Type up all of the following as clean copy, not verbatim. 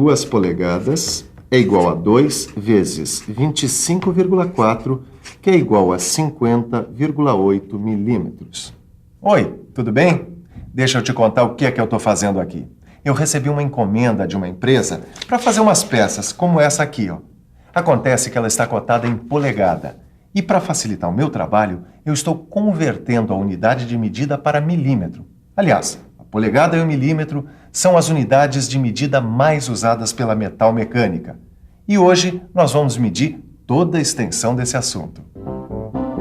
2 polegadas é igual a 2 vezes 25,4, que é igual a 50,8 milímetros. Oi, tudo bem? Deixa eu te contar o que é que eu estou fazendo aqui. Eu recebi uma encomenda de uma empresa para fazer umas peças como essa aqui, ó. Acontece que ela está cotada em polegada. E para facilitar o meu trabalho, eu estou convertendo a unidade de medida para milímetro. Aliás, a polegada e o milímetro são as unidades de medida mais usadas pela metal mecânica. E hoje nós vamos medir toda a extensão desse assunto.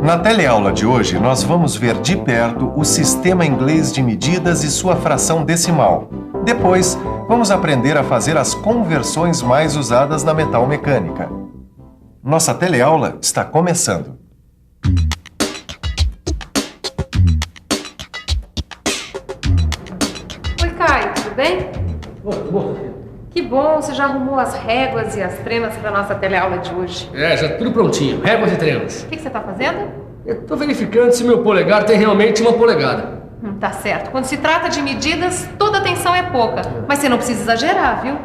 Na teleaula de hoje, nós vamos ver de perto o sistema inglês de medidas e sua fração decimal. Depois, vamos aprender a fazer as conversões mais usadas na metal mecânica. Nossa teleaula está começando. Oi, Caio, tudo bem? Boa. Que bom, você já arrumou as réguas e as tremas para a nossa teleaula de hoje. Já tudo prontinho, réguas e tremas. O que você está fazendo? Eu tô verificando se meu polegar tem realmente uma polegada. Tá certo. Quando se trata de medidas, toda atenção é pouca. Mas você não precisa exagerar, viu?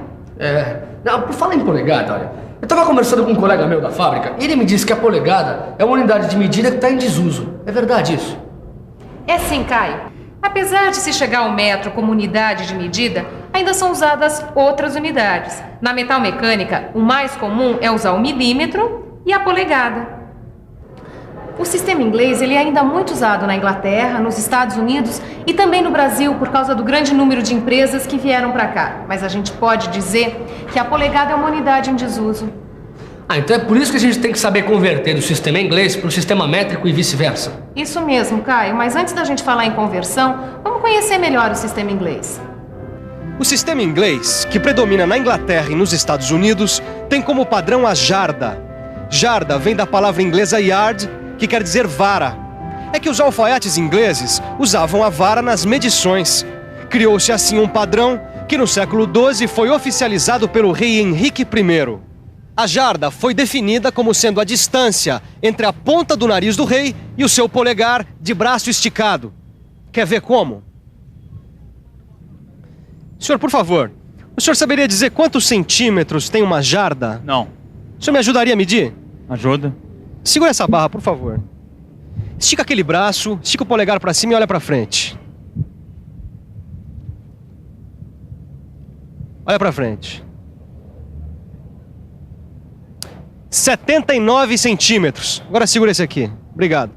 Não, por falar em polegada, olha, eu tava conversando com um colega meu da fábrica e ele me disse que a polegada é uma unidade de medida que está em desuso. É verdade isso? É sim, Caio. Apesar de se chegar ao metro como unidade de medida, ainda são usadas outras unidades. Na metal mecânica, o mais comum é usar o milímetro e a polegada. O sistema inglês ele é ainda muito usado na Inglaterra, nos Estados Unidos e também no Brasil por causa do grande número de empresas que vieram para cá. Mas a gente pode dizer que a polegada é uma unidade em desuso. Então é por isso que a gente tem que saber converter do sistema inglês para o sistema métrico e vice-versa. Isso mesmo, Caio. Mas antes da gente falar em conversão, vamos conhecer melhor o sistema inglês. O sistema inglês, que predomina na Inglaterra e nos Estados Unidos, tem como padrão a jarda. Jarda vem da palavra inglesa yard, que quer dizer vara. É que os alfaiates ingleses usavam a vara nas medições. Criou-se assim um padrão que no século XII foi oficializado pelo rei Henrique I. A jarda foi definida como sendo a distância entre a ponta do nariz do rei e o seu polegar de braço esticado. Quer ver como? Senhor, por favor, o senhor saberia dizer quantos centímetros tem uma jarda? Não. O senhor me ajudaria a medir? Ajuda. Segura essa barra, por favor. Estica aquele braço, estica o polegar para cima e olha para frente. Olha para frente. 79 centímetros. Agora segura esse aqui. Obrigado.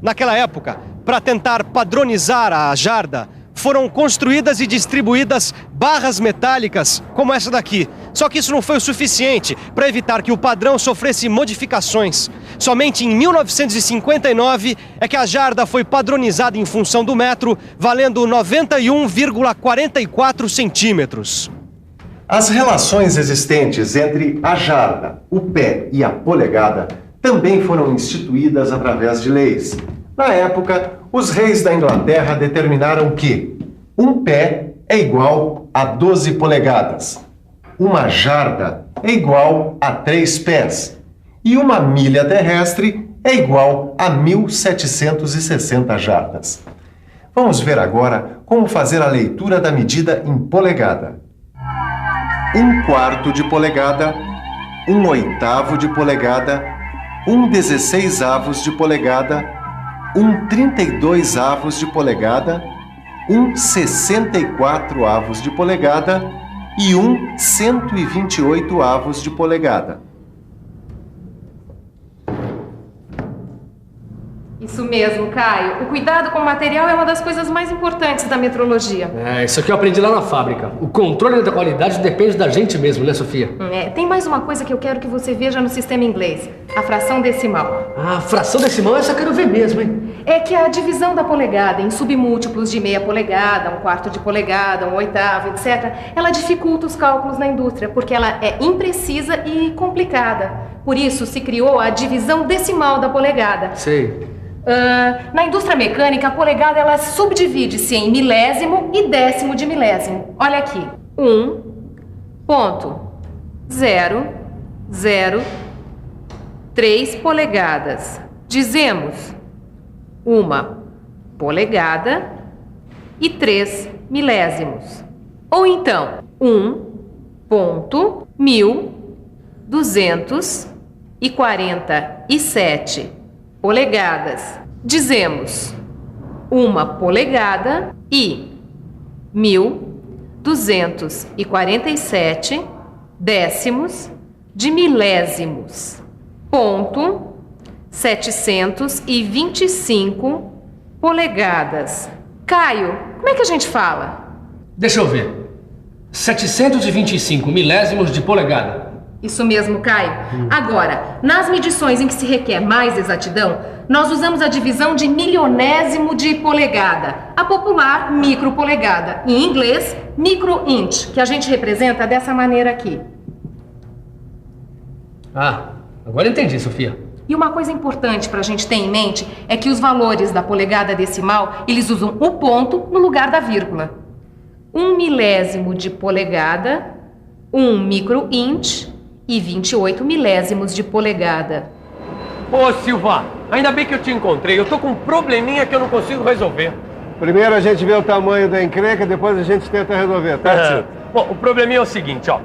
Naquela época, para tentar padronizar a jarda, foram construídas e distribuídas barras metálicas como essa daqui. Só que isso não foi o suficiente para evitar que o padrão sofresse modificações. Somente em 1959 é que a jarda foi padronizada em função do metro, valendo 91,44 centímetros. As relações existentes entre a jarda, o pé e a polegada também foram instituídas através de leis. Na época, os reis da Inglaterra determinaram que um pé é igual a 12 polegadas, uma jarda é igual a 3 pés e uma milha terrestre é igual a 1.760 jardas. Vamos ver agora como fazer a leitura da medida em polegada. 1/4 de polegada, 1/8 de polegada, 1/16 de polegada, 1/32 de polegada, 1/64 de polegada e 1/128 de polegada. Isso mesmo, Caio. O cuidado com o material é uma das coisas mais importantes da metrologia. Isso aqui eu aprendi lá na fábrica. O controle da qualidade depende da gente mesmo, né, Sofia? Tem mais uma coisa que eu quero que você veja no sistema inglês. A fração decimal. A fração decimal essa eu quero ver mesmo, hein? É que a divisão da polegada em submúltiplos de meia polegada, 1/4 de polegada, 1/8, etc., ela dificulta os cálculos na indústria, porque ela é imprecisa e complicada. Por isso se criou a divisão decimal da polegada. Sei. Na indústria mecânica, a polegada ela subdivide-se em milésimo e décimo de milésimo. Olha aqui. 1,003 polegadas. Dizemos 1 polegada e 3 milésimos. Ou então, 1 ponto 1.247 polegadas. Dizemos 1 polegada e 1.247 décimos de milésimos. Ponto 725 polegadas. Caio, como é que a gente fala? Deixa eu ver. 725 milésimos de polegada. Isso mesmo, Caio. Agora, nas medições em que se requer mais exatidão, nós usamos a divisão de milionésimo de polegada, a popular micropolegada, em inglês, micro-inch, que a gente representa dessa maneira aqui. Ah, agora entendi, Sofia. E uma coisa importante para a gente ter em mente é que os valores da polegada decimal, eles usam o ponto no lugar da vírgula. 1 milésimo de polegada, 1 micro-inch e 28 milésimos de polegada. Ô, Silva, ainda bem que eu te encontrei. Eu tô com um probleminha que eu não consigo resolver. Primeiro a gente vê o tamanho da encrenca, depois a gente tenta resolver, tá, tio? Bom, o probleminha é o seguinte, ó.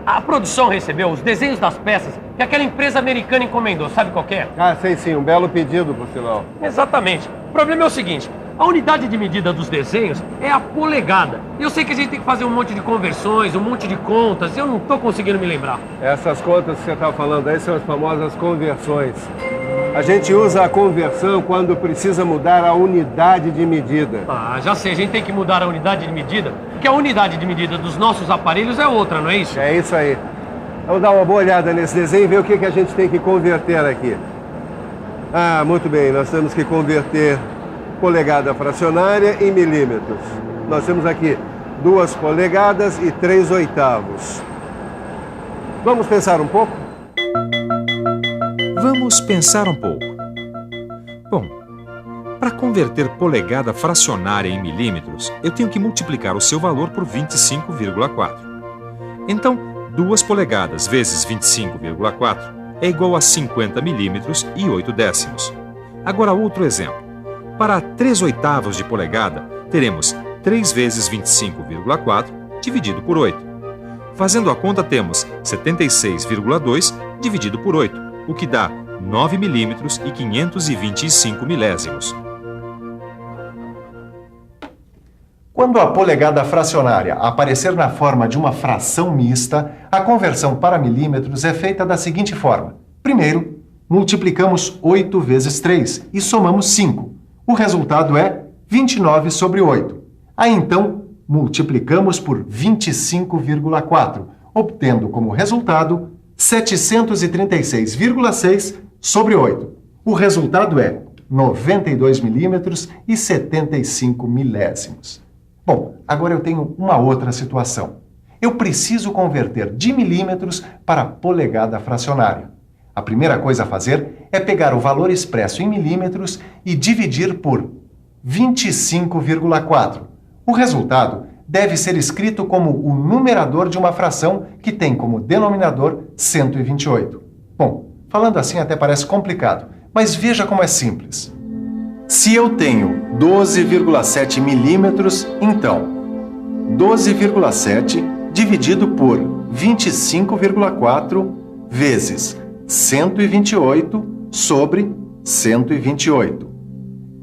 A produção recebeu os desenhos das peças que aquela empresa americana encomendou. Sabe qual que é? Ah, sei sim, um belo pedido, por sinal. Exatamente. O problema é o seguinte. A unidade de medida dos desenhos é a polegada. Eu sei que a gente tem que fazer um monte de conversões, um monte de contas, e eu não tô conseguindo me lembrar. Essas contas que você está falando aí são as famosas conversões. A gente usa a conversão quando precisa mudar a unidade de medida. Ah, já sei, a gente tem que mudar a unidade de medida, porque a unidade de medida dos nossos aparelhos é outra, não é isso? É isso aí. Vamos dar uma boa olhada nesse desenho e ver o que a gente tem que converter aqui. Ah, muito bem, nós temos que converter polegada fracionária em milímetros. Nós temos aqui 2 polegadas e 3/8. Vamos pensar um pouco? Vamos pensar um pouco. Bom, para converter polegada fracionária em milímetros, eu tenho que multiplicar o seu valor por 25,4. Então, 2 polegadas vezes 25,4 é igual a 50 milímetros e 8 décimos. Agora, outro exemplo. Para 3/8 de polegada, teremos 3 vezes 25,4 dividido por 8. Fazendo a conta, temos 76,2 dividido por 8, o que dá 9 milímetros e 525 milésimos. Quando a polegada fracionária aparecer na forma de uma fração mista, a conversão para milímetros é feita da seguinte forma. Primeiro, multiplicamos 8 vezes 3 e somamos 5. O resultado é 29 sobre 8. Aí então, multiplicamos por 25,4, obtendo como resultado 736,6 sobre 8. O resultado é 92 milímetros e 75 milésimos. Bom, agora eu tenho uma outra situação. Eu preciso converter de milímetros para polegada fracionária. A primeira coisa a fazer é pegar o valor expresso em milímetros e dividir por 25,4. O resultado deve ser escrito como o numerador de uma fração que tem como denominador 128. Bom, falando assim até parece complicado, mas veja como é simples. Se eu tenho 12,7 milímetros, então 12,7 dividido por 25,4 vezes 128 sobre 128.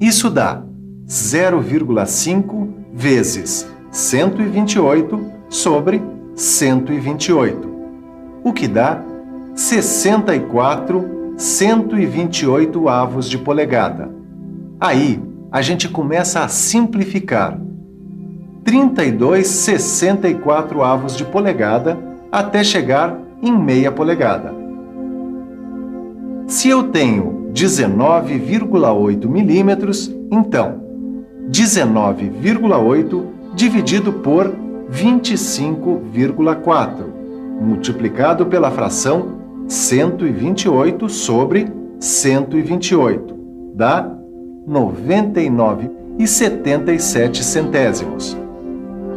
Isso dá 0,5 vezes 128 sobre 128, o que dá 64 128avos de polegada. Aí, a gente começa a simplificar. 32 64avos de polegada até chegar em meia polegada. Se eu tenho 19,8 milímetros, então 19,8 dividido por 25,4, multiplicado pela fração 128 sobre 128, dá 99,77 centésimos.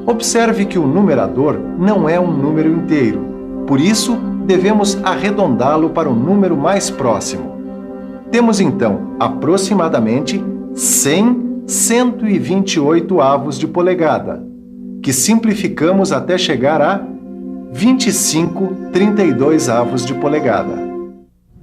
Observe que o numerador não é um número inteiro, por isso devemos arredondá-lo para o número mais próximo. Temos então aproximadamente 100 128avos de polegada, que simplificamos até chegar a 25,32 avos de polegada.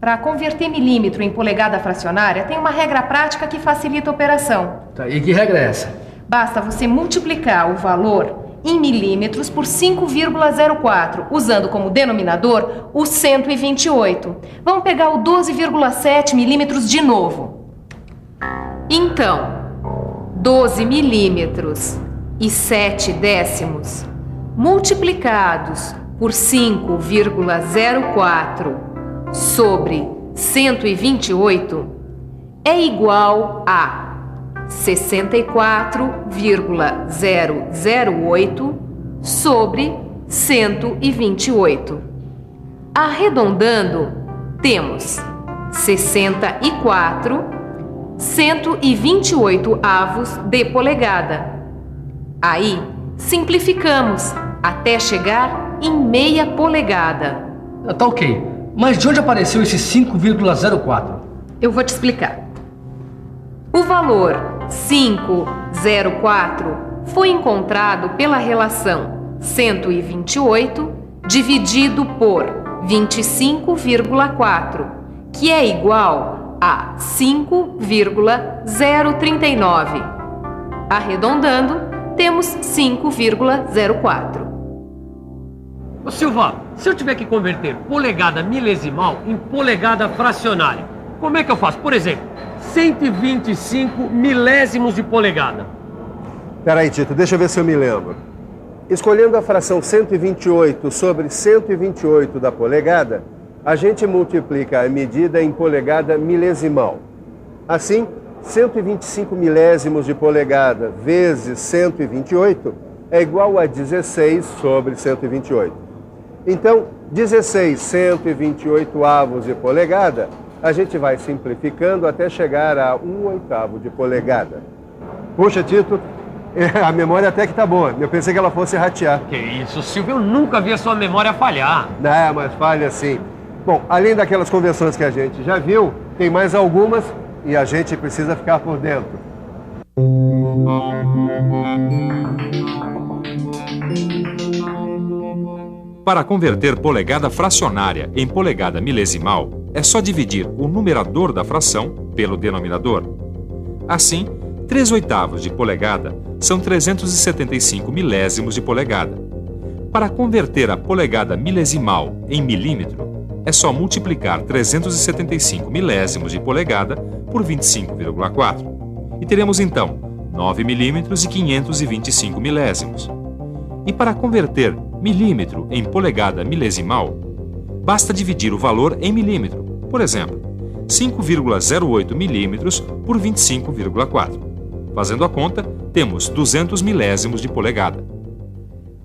Para converter milímetro em polegada fracionária, tem uma regra prática que facilita a operação. Tá, e que regra é essa? Basta você multiplicar o valor em milímetros por 5,04, usando como denominador o 128. Vamos pegar o 12,7 milímetros de novo. Então, 12 milímetros e 7 décimos multiplicados por 5,04 sobre 128 é igual a 64,008 sobre 128. Arredondando, temos 128 avos de polegada. Aí, simplificamos até chegar em meia polegada. Tá ok, mas de onde apareceu esse 5,04? Eu vou te explicar. O valor 5,04 foi encontrado pela relação 128 dividido por 25,4, que é igual a 5,039. Arredondando, temos 5,04. Ô Silva, se eu tiver que converter polegada milesimal em polegada fracionária, como é que eu faço? Por exemplo, 125 milésimos de polegada. Peraí, Tito, deixa eu ver se eu me lembro. Escolhendo a fração 128 sobre 128 da polegada, a gente multiplica a medida em polegada milesimal. Assim, 125 milésimos de polegada vezes 128 é igual a 16 sobre 128. Então, 16 128 avos de polegada, a gente vai simplificando até chegar a 1/8 de polegada. Puxa, Tito, a memória até que tá boa. Eu pensei que ela fosse ratear. Que isso, Silvio, eu nunca vi a sua memória falhar. Não, mas falha sim. Bom, além daquelas conversões que a gente já viu, tem mais algumas e a gente precisa ficar por dentro. Para converter polegada fracionária em polegada milesimal, é só dividir o numerador da fração pelo denominador. Assim, 3/8 de polegada são 375 milésimos de polegada. Para converter a polegada milesimal em milímetro, é só multiplicar 375 milésimos de polegada por 25,4. E teremos então 9 milímetros e 525 milésimos. E para converter milímetro em polegada milesimal, basta dividir o valor em milímetro. Por exemplo, 5,08 milímetros por 25,4. Fazendo a conta, temos 200 milésimos de polegada.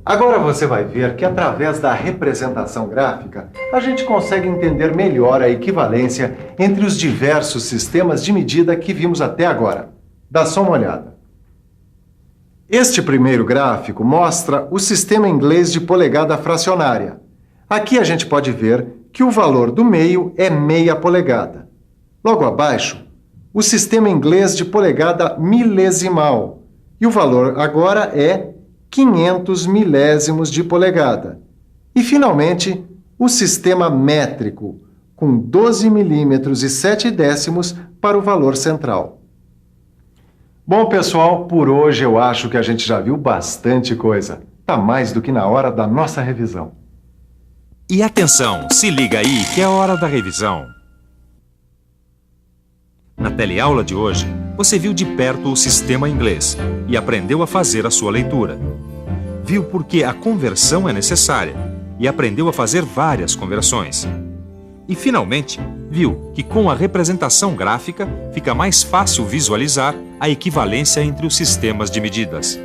Agora você vai ver que através da representação gráfica, a gente consegue entender melhor a equivalência entre os diversos sistemas de medida que vimos até agora. Dá só uma olhada. Este primeiro gráfico mostra o sistema inglês de polegada fracionária. Aqui a gente pode ver que o valor do meio é meia polegada. Logo abaixo, o sistema inglês de polegada milesimal. E o valor agora é 500 milésimos de polegada. E, finalmente, o sistema métrico, com 12 milímetros e 7 décimos para o valor central. Bom, pessoal, por hoje eu acho que a gente já viu bastante coisa. Tá mais do que na hora da nossa revisão. E atenção, se liga aí que é hora da revisão. Na teleaula de hoje, você viu de perto o sistema inglês e aprendeu a fazer a sua leitura. Viu por que a conversão é necessária e aprendeu a fazer várias conversões. E, finalmente, viu que com a representação gráfica fica mais fácil visualizar a equivalência entre os sistemas de medidas.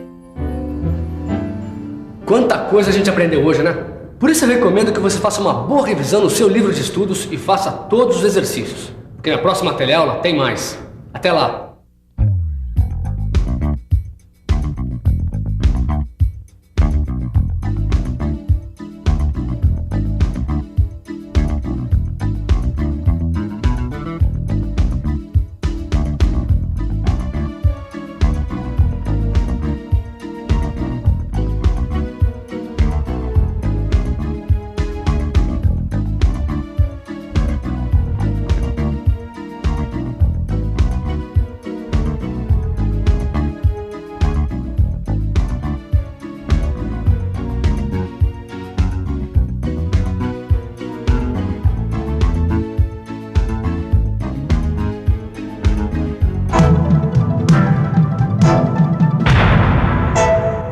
Quanta coisa a gente aprendeu hoje, né? Por isso eu recomendo que você faça uma boa revisão no seu livro de estudos e faça todos os exercícios. Porque na próxima teleaula tem mais. Até lá!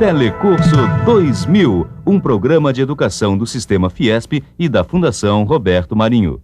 Telecurso 2000, um programa de educação do Sistema Fiesp e da Fundação Roberto Marinho.